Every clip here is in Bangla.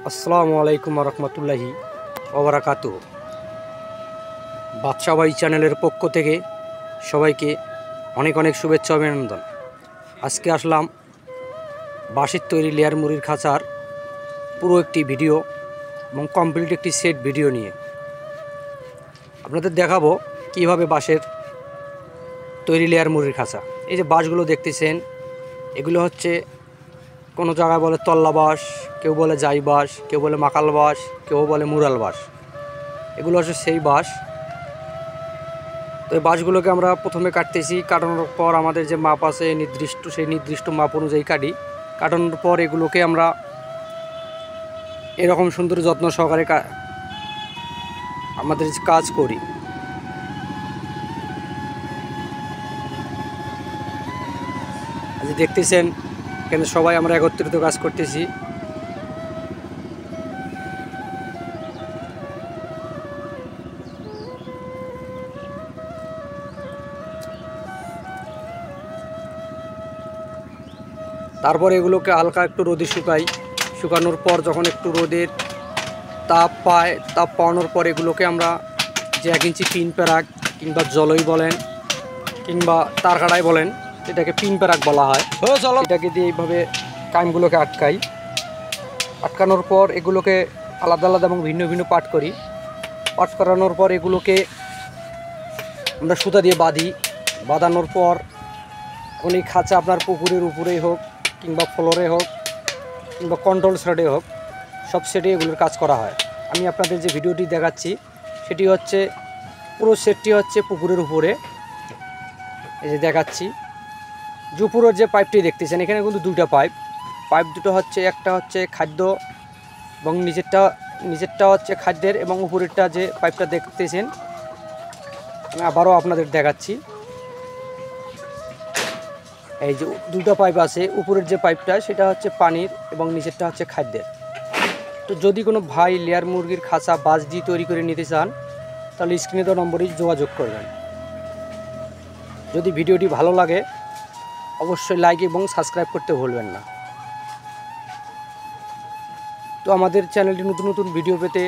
আসসালামু আলাইকুম রহমতুল্লাহি ওবরাকাতুহু। বাদশা ভাই চ্যানেলের পক্ষ থেকে সবাইকে অনেক অনেক শুভেচ্ছা অভিনন্দন। আজকে আসলাম বাঁশের তৈরি লেয়ার মুড়ির খাঁচার পুরো একটি ভিডিও এবং কমপ্লিট একটি সেট ভিডিও নিয়ে আপনাদের দেখাবো কিভাবে বাঁশের তৈরি লেয়ার মুড়ির খাঁচা। এই যে বাঁশগুলো দেখতেছেন, এগুলো হচ্ছে কোনো জায়গায় বলে তল্লা বাঁশ, কেউ বলে জাই বাঁশ, কেউ বলে মাকাল বাঁশ, কেউ বলে মুরাল বাঁশ। এগুলো হচ্ছে সেই বাঁশ। তো এই বাঁশগুলোকে আমরা প্রথমে কাটতেছি। কাটানোর পর আমাদের যে মাপ আছে নির্দিষ্ট, সেই নির্দিষ্ট মাপ অনুযায়ী কাটানোর পর এগুলোকে আমরা এরকম সুন্দর যত্ন সহকারে আমাদের কাজ করি। আজ দেখতেছেন এখানে সবাই আমরা একত্রিত কাজ করতেছি। তারপর এগুলোকে হালকা একটু রোদে শুকানোর পর যখন একটু রোদের তাপ পাওয়ানোর পর এগুলোকে আমরা যে 1 ইঞ্চি পিন প্যারাক কিংবা জলই বলেন কিংবা তারকাড়াই বলেন, এটাকে পিন প্যারাক বলা হয়। এটাকে দিয়ে এইভাবে কাইমগুলোকে আটকানোর পর এগুলোকে আলাদা আলাদা এবং ভিন্ন ভিন্ন পাট করি। পাট করানোর পর এগুলোকে আমরা সুতা দিয়ে বাঁধানোর পর এখন এই খাঁচা আপনার পুকুরের উপরেই হোক কিংবা ফ্লোরে হোক কিংবা কন্ট্রোল সেটে হোক, সব সেটে এগুলোর কাজ করা হয়। আমি আপনাদের যে ভিডিওটি দেখাচ্ছি সেটি হচ্ছে পুরো সেটটি হচ্ছে পুকুরের উপরে। এই যে দেখাচ্ছি যে উপরের যে পাইপটি দেখতেছেন, এখানে কিন্তু দুটো পাইপ দুটো হচ্ছে, একটা হচ্ছে খাদ্য এবং নিচেরটা হচ্ছে খাদ্যের, এবং উপরেরটা যে পাইপটা দেখতেছেন আমি আবারও আপনাদের দেখাচ্ছি। এই যে দুটো পাইপ আছে, উপরের যে পাইপটা সেটা হচ্ছে পানির এবং নিচেরটা হচ্ছে খাদ্যের। তো যদি কোনো ভাই লেয়ার মুরগির খাঁচা বাঁশ দিয়ে তৈরি করে নিতে চান তাহলে স্ক্রিনে দেওয়া নম্বরে যোগাযোগ করবেন। যদি ভিডিওটি ভালো লাগে অবশ্যই লাইক এবং সাবস্ক্রাইব করতে ভুলবেন না। তো আমাদের চ্যানেলটি নতুন নতুন ভিডিও পেতে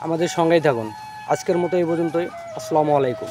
আমাদের সঙ্গেই থাকুন। আজকের মতো এই পর্যন্তই। আসসালামু আলাইকুম।